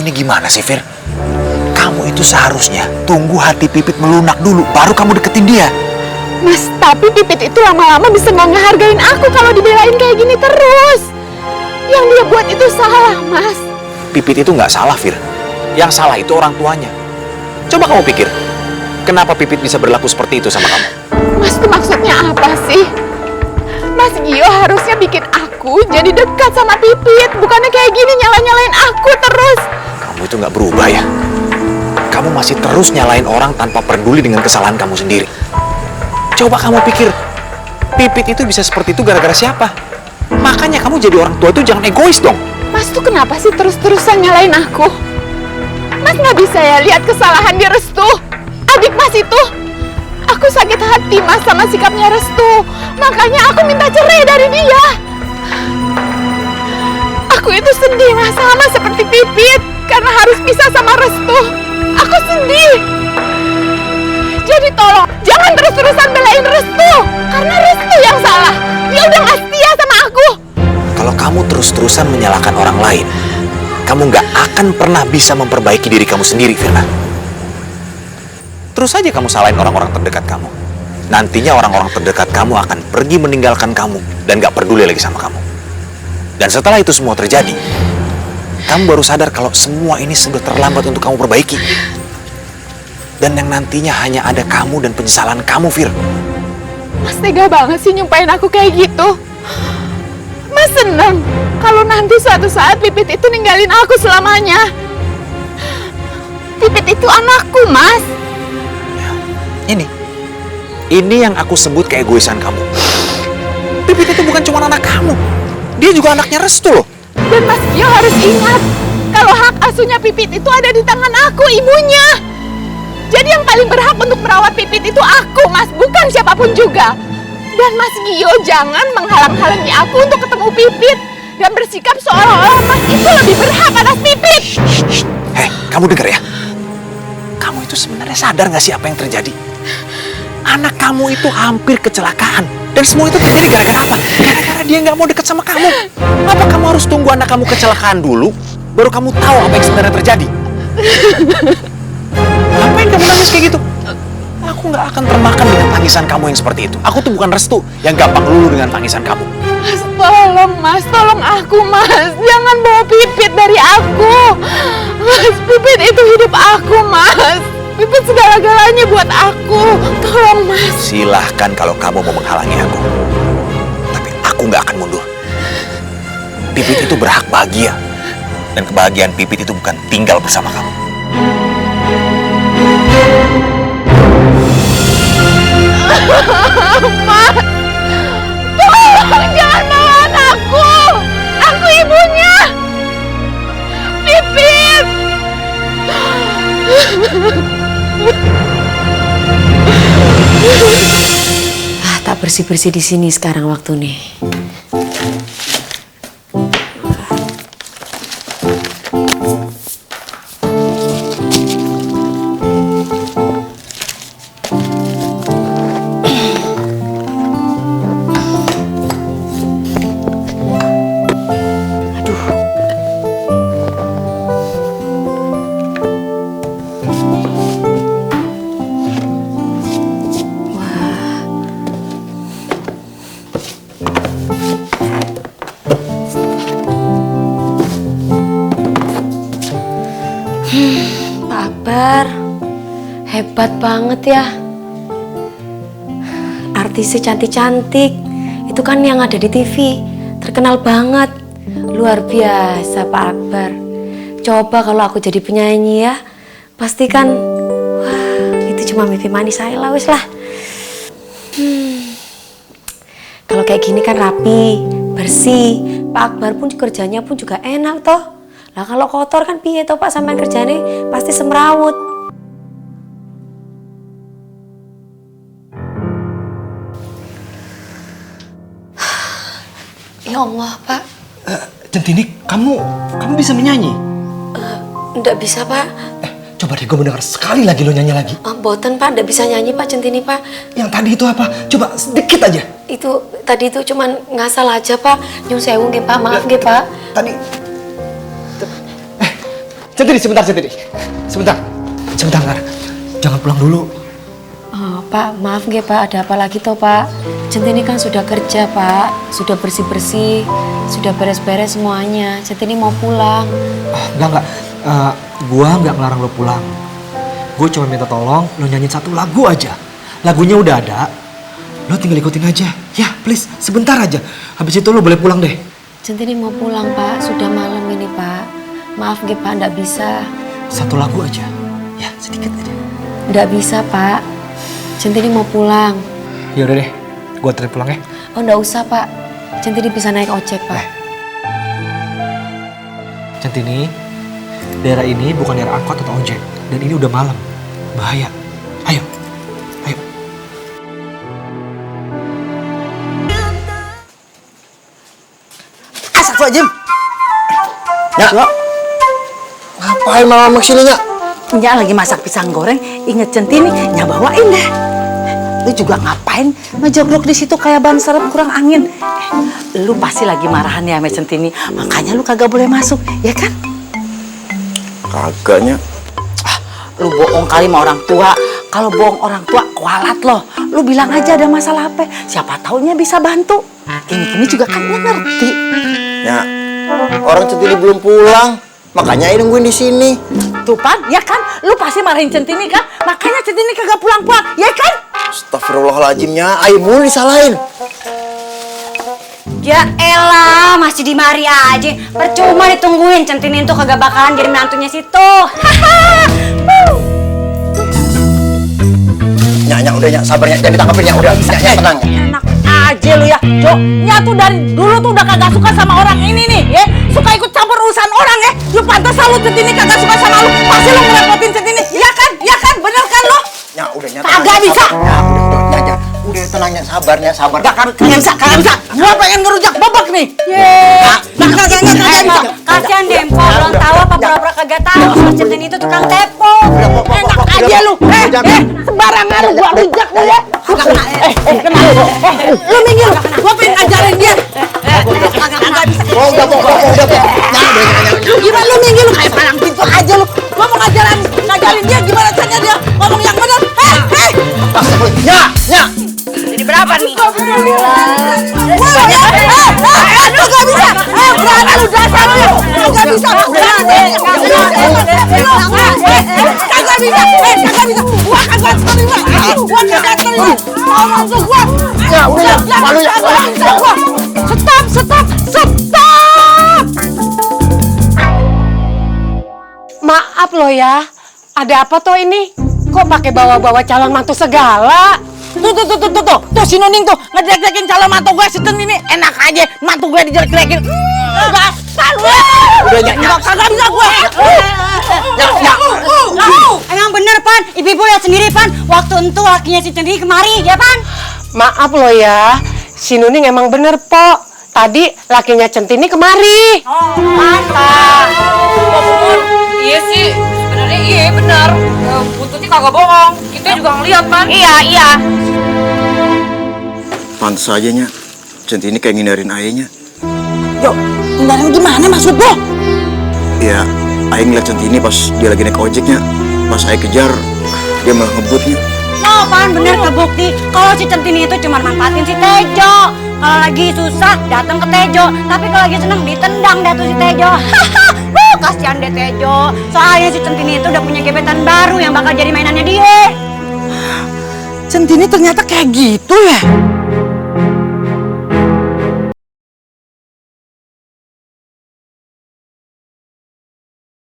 ini gimana sih, Fir? Kamu itu seharusnya tunggu hati Pipit melunak dulu, baru kamu deketin dia. Mas, tapi Pipit itu lama-lama bisa nggak ngehargain aku kalau dibelain kayak gini terus. Yang dia buat itu salah, Mas. Pipit itu nggak salah, Fir. Yang salah itu orang tuanya. Coba kamu pikir, kenapa Pipit bisa berlaku seperti itu sama kamu? Mas, itu maksudnya apa sih? Mas Gio harusnya bikin aku jadi dekat sama Pipit, bukannya kayak gini nyalain aku terus. Kamu itu nggak berubah ya? Kamu masih terus nyalain orang tanpa peduli dengan kesalahan kamu sendiri. Coba kamu pikir, Pipit itu bisa seperti itu gara-gara siapa? Makanya kamu jadi orang tua itu jangan egois dong. Mas tuh kenapa sih terus-terusan nyalain aku? Mas nggak bisa ya lihat kesalahan di Restu, adik Mas itu. Aku sakit hati, Mas, sama sikapnya Restu. Makanya aku minta cerai dari dia. Aku itu sedih, Mas, sama seperti Pipit. Karena harus pisah sama Restu. Aku sedih. Jadi tolong, jangan terus-terusan belain Restu. Karena Restu yang salah. Dia udah nggak setia sama aku. Kalau kamu terus-terusan menyalahkan orang lain, kamu nggak akan pernah bisa memperbaiki diri kamu sendiri, Firna. Terus aja kamu salahin orang-orang terdekat kamu. Nantinya orang-orang terdekat kamu akan pergi meninggalkan kamu dan gak peduli lagi sama kamu. Dan setelah itu semua terjadi, kamu baru sadar kalau semua ini sudah terlambat untuk kamu perbaiki. Dan yang nantinya hanya ada kamu dan penyesalan kamu, Fir. Mas tega banget sih nyumpahin aku kayak gitu. Mas seneng kalau nanti suatu saat Pipit itu ninggalin aku selamanya. Pipit itu anakku, Mas. Ini yang aku sebut keegoisan kamu. Pipit itu bukan cuma anak kamu, dia juga anaknya Restu loh. Dan Mas Gio harus ingat, kalau hak asuhnya Pipit itu ada di tangan aku, ibunya. Jadi yang paling berhak untuk merawat Pipit itu aku, Mas, bukan siapapun juga. Dan Mas Gio jangan menghalang-halangi aku untuk ketemu Pipit dan bersikap seolah-olah Mas itu lebih berhak atas Pipit. Hei, kamu dengar ya? Kamu itu sebenarnya sadar gak sih apa yang terjadi? Anak kamu itu hampir kecelakaan. Dan semua itu terjadi gara-gara apa? Gara-gara dia nggak mau deket sama kamu. Apa kamu harus tunggu anak kamu kecelakaan dulu, baru kamu tahu apa yang sebenarnya terjadi? Ngapain kamu nangis kayak gitu? Aku nggak akan termakan dengan tangisan kamu yang seperti itu. Aku tuh bukan Restu yang gampang luluh dengan tangisan kamu. Mas, tolong aku, Mas. Jangan bawa Pipit dari aku. Mas, Pipit itu hidup aku, Mas. Pipit segala-galanya buat aku. Tolong, Mas. Silahkan kalau kamu mau menghalangi aku. Tapi aku nggak akan mundur. Pipit itu berhak bahagia. Dan kebahagiaan Pipit itu bukan tinggal bersama kamu. Mas, tolong jangan bawa anakku. Aku ibunya. Pipit. Tak bersih-bersih di sini sekarang waktu nih. Pak Akbar, hebat banget ya. Artisnya cantik-cantik, itu kan yang ada di TV, terkenal banget. Luar biasa Pak Akbar. Coba kalau aku jadi penyanyi ya, pastikan, wah, itu cuma mimpi manis saya lah, wis lah. Kalau kayak gini kan rapi, bersih, Pak Akbar pun kerjanya pun juga enak toh. Lah kalau kotor kan piye toh Pak, sampean kerjane pasti semrawut. Ya Allah Pak. Centini, kamu bisa menyanyi? Nggak bisa Pak. Coba deh gue mendengar sekali lagi lo nyanyi lagi. Boten Pak, nggak bisa nyanyi Pak Centini Pak. Yang tadi itu apa? Coba sedikit aja. Itu tadi itu cuman ngasal aja Pak. Nyun sewu nggih Pak, maaf nggih Pak. Tadi Centini, sebentar, Centini. Sebentar. Sebentar, Nar. Jangan pulang dulu. Oh, Pak, maaf nggih Pak, ada apa lagi toh Pak? Centini kan sudah kerja Pak, sudah bersih-bersih, sudah beres-beres semuanya. Centini mau pulang. Enggak. Gua nggak ngelarang lo pulang. Gue cuma minta tolong lo nyanyiin satu lagu aja. Lagunya udah ada, lo tinggal ikutin aja. Ya, please, sebentar aja. Habis itu lo boleh pulang deh. Centini mau pulang Pak, sudah malam ini Pak. Maaf nggih Pak, nggak bisa. Satu lagu aja. Ya, sedikit aja. Nggak bisa Pak. Centini mau pulang. Ya udah deh, gue anterin pulang ya. Oh nggak usah Pak, Centini bisa naik ojek Pak. Centini, daerah ini bukan daerah angkot atau ojek. Dan ini udah malam, bahaya. Ayo. Astagfirullahaladzim. Ya. Ngapain mama kesini, Nyak? Nyak lagi masak pisang goreng, inget Centini, Nyak bawain deh. Lu juga ngapain ngejogrok di situ kayak ban serep kurang angin? Lu pasti lagi marahan ya sama Centini, makanya lu kagak boleh masuk, ya kan? Kagaknya. Lu bohong kali sama orang tua. Kalau bohong orang tua, kualat loh. Lu bilang aja ada masalah apa, siapa taunya bisa bantu. Kini juga kan Nyak ngerti. Nyak, orang Centini belum pulang, makanya Aing nungguin di sini. Tuh Pan, ya kan? Lu pasti marahin Centini kan? Makanya Centini kagak pulang-pulang, ya kan? Astagfirullahaladzim, Nyak. Aing mulu disalahin. Ya elah, masih di mari aja. Percuma ditungguin, Centini itu kagak bakalan jadi menantunya situ. Nyak, udah Nyak, sabar Nyak, jangan ditangkapin Nyak, udah. Nyak, tenang Nyak. Enak aja lu ya, Jo. Nya tuh dari dulu tuh udah kagak suka sama orang ini nih, ya. Suka ikut campur urusan orang, ya. Lu pantas lu Centini kagak suka sama lu. Pasti lu ngerepotin Centini. Iya kan? Iya kan? Bener kan lu? Nyak, udah Nyak. Kagak tenang, bisa. sabar, Nyak, udah, Nyak. Udah tenang Nyak, sabar Nyak, sabar. Kagak bisa. Gua pengen ngerujak bebek nih. Kagak bisa. Kasian Dempo, belum tahu apa pura-pura kagak tahu kalau Centini itu tukang tepo. Enak aja lu. Sembarangan lu gua rujak lu ya. Lu minggir. Gua pengen ajarin dia. Kagak bisa. Oh, udah, Nyak, udah, Nyak. Gimana lu minggir lu kayak palang pintu aja lu. Gua mau ngajarin dia gimana caranya dia ngomong yang benar. Nyak, Nyak. Jadi berapa nih? Kagak bisa. Berani lu dasar lu. Kagak bisa. Kagak bisa. Gua kagak terima. Mau masuk gua. Ya, udah, Nyak. Malu ya. Stop. Maaf loh ya, ada apa toh ini? Kok pakai bawa-bawa calon mantu segala? Tuh si Nuning tuh ngejelek-jelekin calon mantu gue si Ten ini. Enak aja mantu gue dijelek-jelekin. Dasar lu. Udah Nyak. Kagak bisa gue. Emang bener Pan, ibu-ibu lihat sendiri Pan. Waktu itu lakinya si Centini kemari, ya Pan? Maaf loh ya, si Nuning emang bener po. Tadi lakinya Centini kemari. Oh, mantap. Iya sih, sebenarnya iya benar. Bututnya kagak bohong. Kita juga ngeliat kan? Iya. Pantes aja Nyak. Centini kayak ngindarin ayahnya. Yo, hindarin gimana maksud lu? Ya, Aing ngeliat Centini pas dia lagi naik ojeknya. Pas Aing kejar, dia malah ngebutnya. No, Pan, bener kebukti. Kalau si Centini itu cuma manfaatin si Tejo. Kalau lagi susah, datang ke Tejo. Tapi kalau lagi seneng, ditendang dah tuh si Tejo. Kasihan deh Tejo. Soalnya si Centini itu udah punya gebetan baru yang bakal jadi mainannya dia. Centini ternyata kayak gitu ya?